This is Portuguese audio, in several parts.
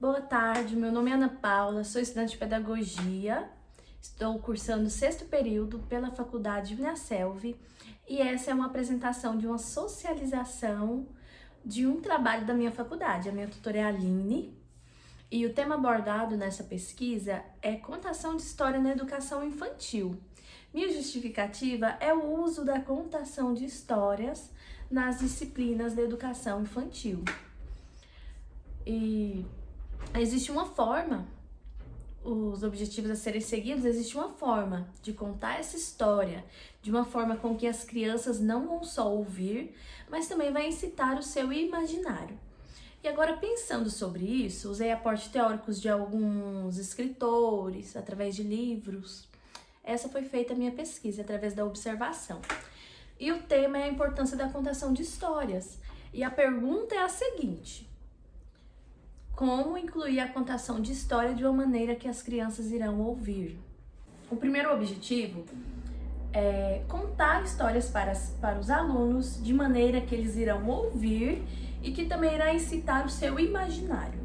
Boa tarde, meu nome é Ana Paula, sou estudante de pedagogia, estou cursando o 6º período pela Faculdade Uniaselv e essa é uma apresentação de uma socialização de um trabalho da minha faculdade. A minha tutora é a Aline e o tema abordado nessa pesquisa é contação de história na educação infantil. Minha justificativa é o uso da contação de histórias nas disciplinas da educação infantil. E existe uma forma, os objetivos a serem seguidos, existe uma forma de contar essa história de uma forma com que as crianças não vão só ouvir, mas também vai incitar o seu imaginário. E agora, pensando sobre isso, usei aportes teóricos de alguns escritores, através de livros. Essa foi feita a minha pesquisa, através da observação. E o tema é a importância da contação de histórias. E a pergunta é a seguinte: como incluir a contação de história de uma maneira que as crianças irão ouvir? O primeiro objetivo é contar histórias para os alunos de maneira que eles irão ouvir e que também irá incitar o seu imaginário.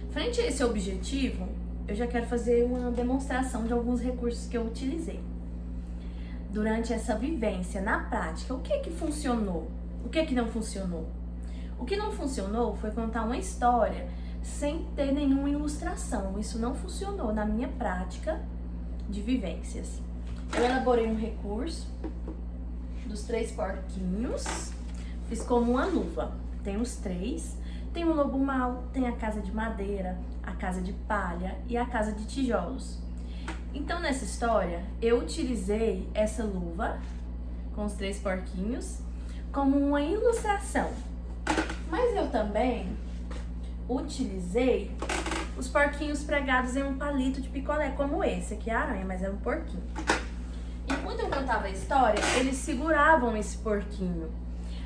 Frente a esse objetivo, eu já quero fazer uma demonstração de alguns recursos que eu utilizei. Durante essa vivência, na prática, o que funcionou? O que não funcionou? O que não funcionou foi contar uma história sem ter nenhuma ilustração. Isso não funcionou na minha prática de vivências. Eu elaborei um recurso dos 3 porquinhos, fiz como uma luva. Tem os 3, tem o lobo mau, tem a casa de madeira, a casa de palha e a casa de tijolos. Então, nessa história, eu utilizei essa luva com os 3 porquinhos como uma ilustração. Mas eu também utilizei os porquinhos pregados em um palito de picolé, como esse. Aqui é a aranha, mas é um porquinho. Enquanto eu contava a história, eles seguravam esse porquinho.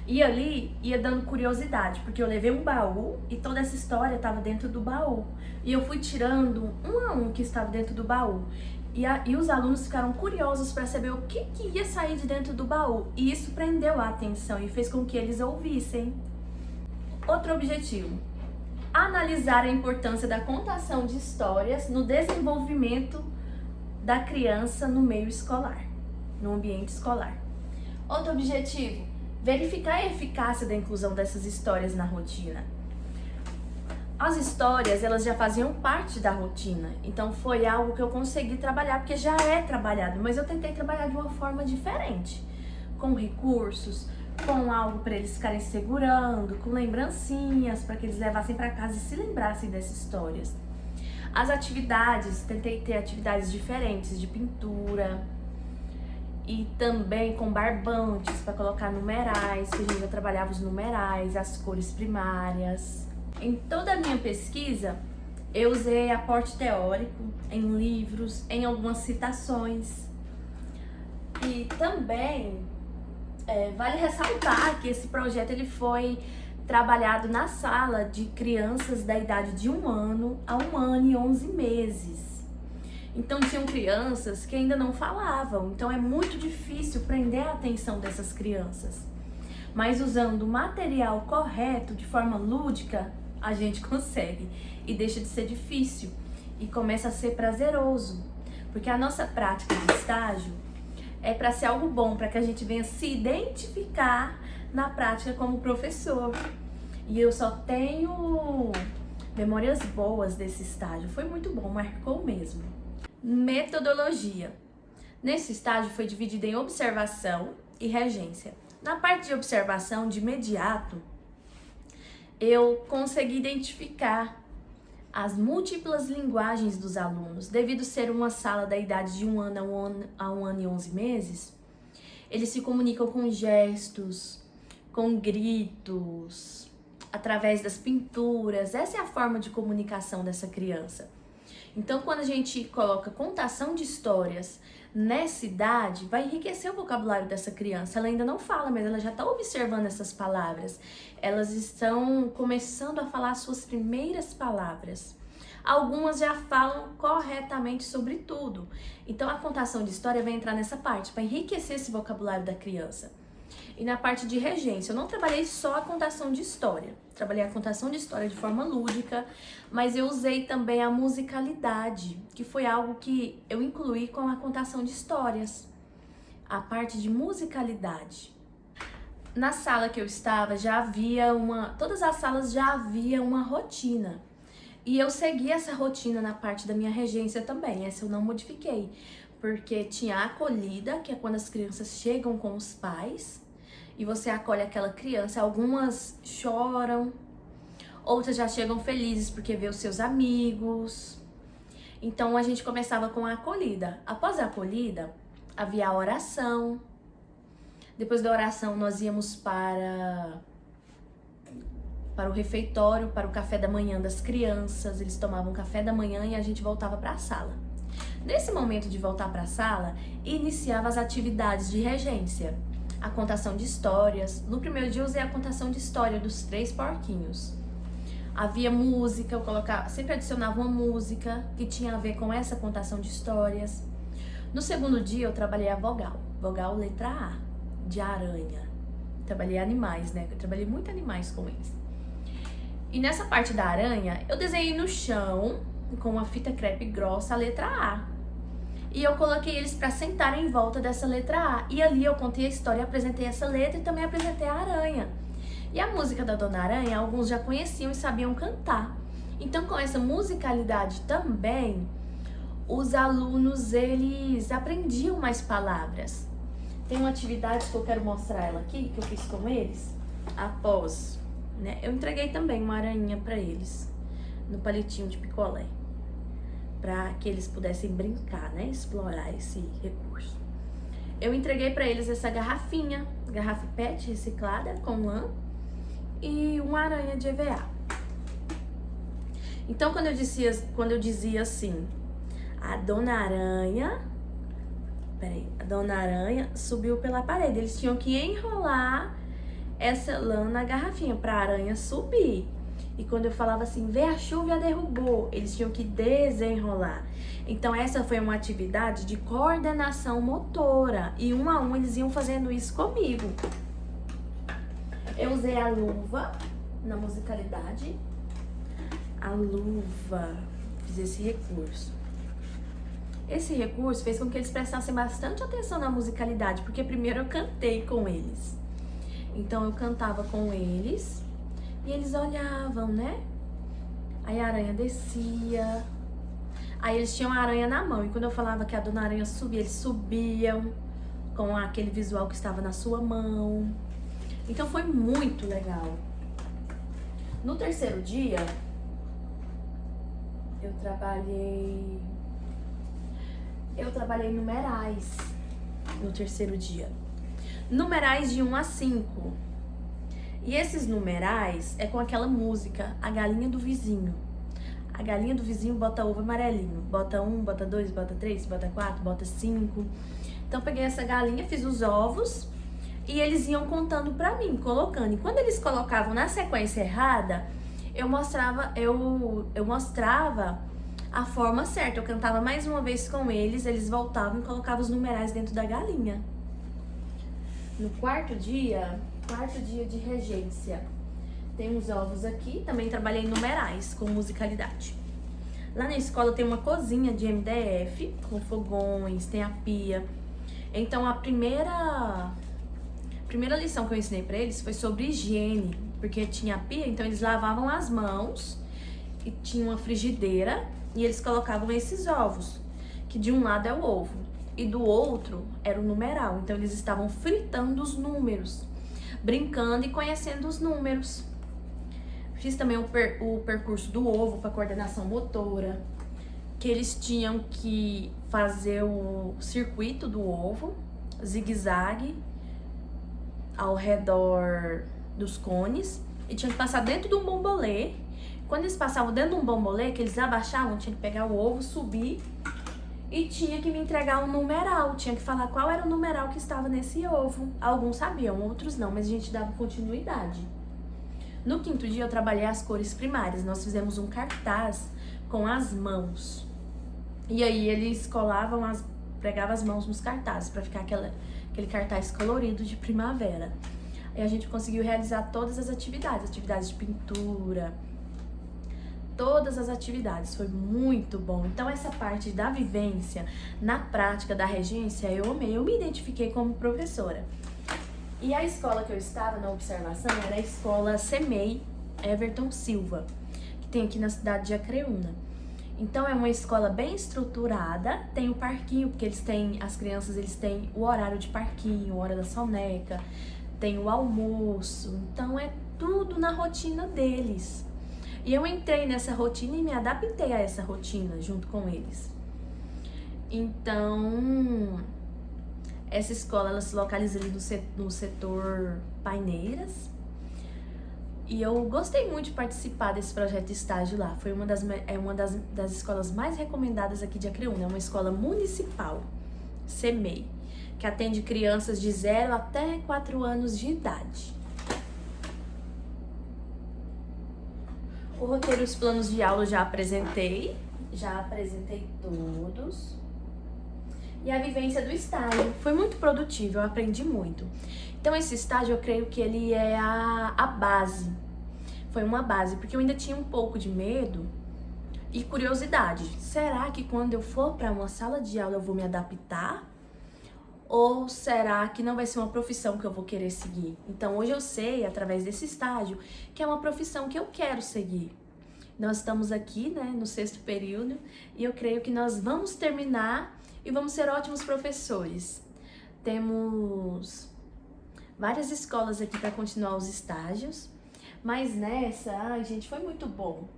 E ali ia dando curiosidade, porque eu levei um baú e toda essa história estava dentro do baú. E eu fui tirando um a um que estava dentro do baú. E os alunos ficaram curiosos para saber o que ia sair de dentro do baú. E isso prendeu a atenção e fez com que eles ouvissem. Outro objetivo: analisar a importância da contação de histórias no desenvolvimento da criança no meio escolar, no ambiente escolar. Outro objetivo: verificar a eficácia da inclusão dessas histórias na rotina. As histórias, elas já faziam parte da rotina, então foi algo que eu consegui trabalhar, porque já é trabalhado, mas eu tentei trabalhar de uma forma diferente, com recursos, com algo para eles ficarem segurando, com lembrancinhas, para que eles levassem para casa e se lembrassem dessas histórias. As atividades, tentei ter atividades diferentes, de pintura, e também com barbantes para colocar numerais, que a gente já trabalhava os numerais, as cores primárias. Em toda a minha pesquisa, eu usei aporte teórico em livros, em algumas citações. E também vale ressaltar que esse projeto ele foi trabalhado na sala de crianças da idade de 1 ano a 1 ano e 11 meses. Então tinham crianças que ainda não falavam, então é muito difícil prender a atenção dessas crianças. Mas usando o material correto, de forma lúdica, a gente consegue e deixa de ser difícil e começa a ser prazeroso, porque a nossa prática de estágio é para ser algo bom, para que a gente venha se identificar na prática como professor. E eu só tenho memórias boas desse estágio, foi muito bom, marcou mesmo. Metodologia. Nesse estágio foi dividido em observação e regência. Na parte de observação, de imediato, eu consegui identificar as múltiplas linguagens dos alunos. Devido ser uma sala da idade de 1 ano a 1 ano e 11 meses, eles se comunicam com gestos, com gritos, através das pinturas. Essa é a forma de comunicação dessa criança. Então, quando a gente coloca contação de histórias nessa idade, vai enriquecer o vocabulário dessa criança. Ela ainda não fala, mas ela já está observando essas palavras. Elas estão começando a falar suas primeiras palavras. Algumas já falam corretamente sobre tudo. Então, a contação de história vai entrar nessa parte, para enriquecer esse vocabulário da criança. E na parte de regência, eu não trabalhei só a contação de história. Trabalhei a contação de história de forma lúdica, mas eu usei também a musicalidade, que foi algo que eu incluí com a contação de histórias. A parte de musicalidade. Na sala que eu estava, todas as salas já havia uma rotina. E eu segui essa rotina na parte da minha regência também, essa eu não modifiquei. Porque tinha a acolhida, que é quando as crianças chegam com os pais, e você acolhe aquela criança. Algumas choram, outras já chegam felizes porque vê os seus amigos. Então a gente começava com a acolhida. Após a acolhida, havia a oração. Depois da oração, nós íamos para o refeitório, para o café da manhã das crianças. Eles tomavam café da manhã e a gente voltava para a sala. Nesse momento de voltar para a sala, iniciava as atividades de regência. A contação de histórias. No primeiro dia eu usei a contação de história dos 3 porquinhos. Havia música, sempre adicionava uma música que tinha a ver com essa contação de histórias. No segundo dia eu trabalhei a vogal letra A, de aranha. Trabalhei animais, né? Eu trabalhei muito animais com eles. E nessa parte da aranha, eu desenhei no chão, com uma fita crepe grossa, a letra A. E eu coloquei eles para sentarem em volta dessa letra A. E ali eu contei a história, apresentei essa letra e também apresentei a aranha. E a música da Dona Aranha, alguns já conheciam e sabiam cantar. Então, com essa musicalidade também, os alunos, eles aprendiam mais palavras. Tem uma atividade que eu quero mostrar ela aqui, que eu fiz com eles, após, né? Eu entreguei também uma aranha para eles, no palitinho de picolé, para que eles pudessem brincar, né? Explorar esse recurso. Eu entreguei para eles essa garrafinha, garrafa PET reciclada com lã e uma aranha de EVA. Então, quando eu dizia assim, a Dona Aranha subiu pela parede. Eles tinham que enrolar essa lã na garrafinha para a aranha subir. E quando eu falava assim, vê a chuva e a derrubou, eles tinham que desenrolar. Então essa foi uma atividade de coordenação motora. E um a um eles iam fazendo isso comigo. Eu usei a luva na musicalidade. A luva, fiz esse recurso. Esse recurso fez com que eles prestassem bastante atenção na musicalidade, porque primeiro eu cantei com eles. Então eu cantava com eles e eles olhavam, né? Aí a aranha descia. Aí eles tinham a aranha na mão e quando eu falava que a Dona Aranha subia, eles subiam com aquele visual que estava na sua mão. Então foi muito legal. No terceiro dia, eu trabalhei numerais no terceiro dia. Numerais de 1 a 5. E esses numerais é com aquela música, A Galinha do Vizinho. A galinha do vizinho bota ovo amarelinho. Bota 1, bota 2, bota 3, bota 4, bota 5. Então peguei essa galinha, fiz os ovos e eles iam contando pra mim, colocando. E quando eles colocavam na sequência errada, eu mostrava a forma certa. Eu cantava mais uma vez com eles, eles voltavam e colocavam os numerais dentro da galinha. No quarto dia de regência, tem uns ovos aqui, também trabalhei numerais com musicalidade. Lá na escola tem uma cozinha de MDF, com fogões, tem a pia. Então a primeira lição que eu ensinei pra eles foi sobre higiene, porque tinha a pia, então eles lavavam as mãos e tinha uma frigideira e eles colocavam esses ovos, que de um lado é o ovo e do outro era o numeral. Então eles estavam fritando os números, brincando e conhecendo os números. Fiz também o percurso do ovo para coordenação motora, que eles tinham que fazer o circuito do ovo, zigue-zague, ao redor dos cones, e tinham que passar dentro de um bombolê. Quando eles passavam dentro de um bombolê, que eles abaixavam, tinha que pegar o ovo, subir e tinha que me entregar um numeral, tinha que falar qual era o numeral que estava nesse ovo. Alguns sabiam, outros não, mas a gente dava continuidade. No quinto dia eu trabalhei as cores primárias, nós fizemos um cartaz com as mãos. E aí eles pregavam as mãos nos cartazes para ficar aquele aquele cartaz colorido de primavera. Aí a gente conseguiu realizar todas as atividades de pintura, todas as atividades, foi muito bom. Então essa parte da vivência, na prática da regência, eu amei, eu me identifiquei como professora. E a escola que eu estava na observação era a escola CEMEI Everton Silva, que tem aqui na cidade de Acreúna. Então é uma escola bem estruturada, tem o parquinho, porque as crianças eles têm o horário de parquinho, a hora da soneca, tem o almoço, então é tudo na rotina deles. E eu entrei nessa rotina e me adaptei a essa rotina junto com eles. Então, essa escola ela se localiza ali no setor Paineiras. E eu gostei muito de participar desse projeto de estágio lá. Foi uma das escolas mais recomendadas aqui de Acreúna. É uma escola municipal, CEMEI, que atende crianças de 0 até 4 anos de idade. O roteiro e os planos de aula eu já apresentei todos. E a vivência do estágio foi muito produtivo, eu aprendi muito. Então esse estágio eu creio que ele é a base, foi uma base, porque eu ainda tinha um pouco de medo e curiosidade. Será que quando eu for para uma sala de aula eu vou me adaptar? Ou será que não vai ser uma profissão que eu vou querer seguir? Então hoje eu sei, através desse estágio, que é uma profissão que eu quero seguir. Nós estamos aqui, né, no 6º período, e eu creio que nós vamos terminar e vamos ser ótimos professores. Temos várias escolas aqui para continuar os estágios, mas nessa, ai gente, foi muito bom.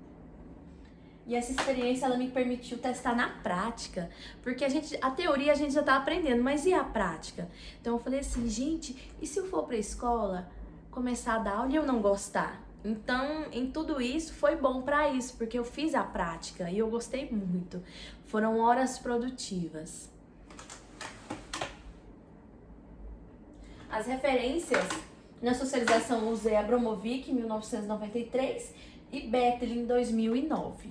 E essa experiência, ela me permitiu testar na prática, porque a teoria a gente já tá aprendendo, mas e a prática? Então eu falei assim, gente, e se eu for pra escola, começar a dar aula e eu não gostar? Então, em tudo isso, foi bom para isso, porque eu fiz a prática e eu gostei muito. Foram horas produtivas. As referências na socialização eu usei a Bromovic em 1993 e Bethel em 2009.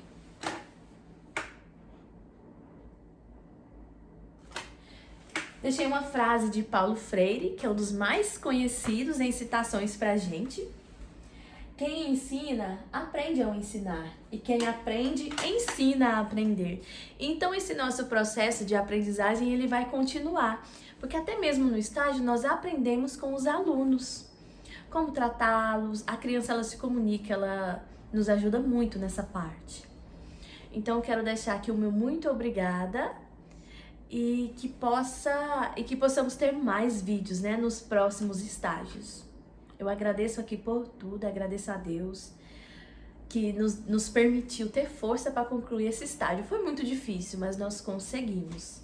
Deixei uma frase de Paulo Freire, que é um dos mais conhecidos em citações pra gente. Quem ensina, aprende ao ensinar. E quem aprende, ensina a aprender. Então, esse nosso processo de aprendizagem, ele vai continuar. Porque até mesmo no estágio, nós aprendemos com os alunos. Como tratá-los. A criança, ela se comunica, ela nos ajuda muito nessa parte. Então, eu quero deixar aqui o meu muito obrigada. E que possamos ter mais vídeos, né, nos próximos estágios. Eu agradeço aqui por tudo, agradeço a Deus que nos permitiu ter força para concluir esse estágio. Foi muito difícil, mas nós conseguimos.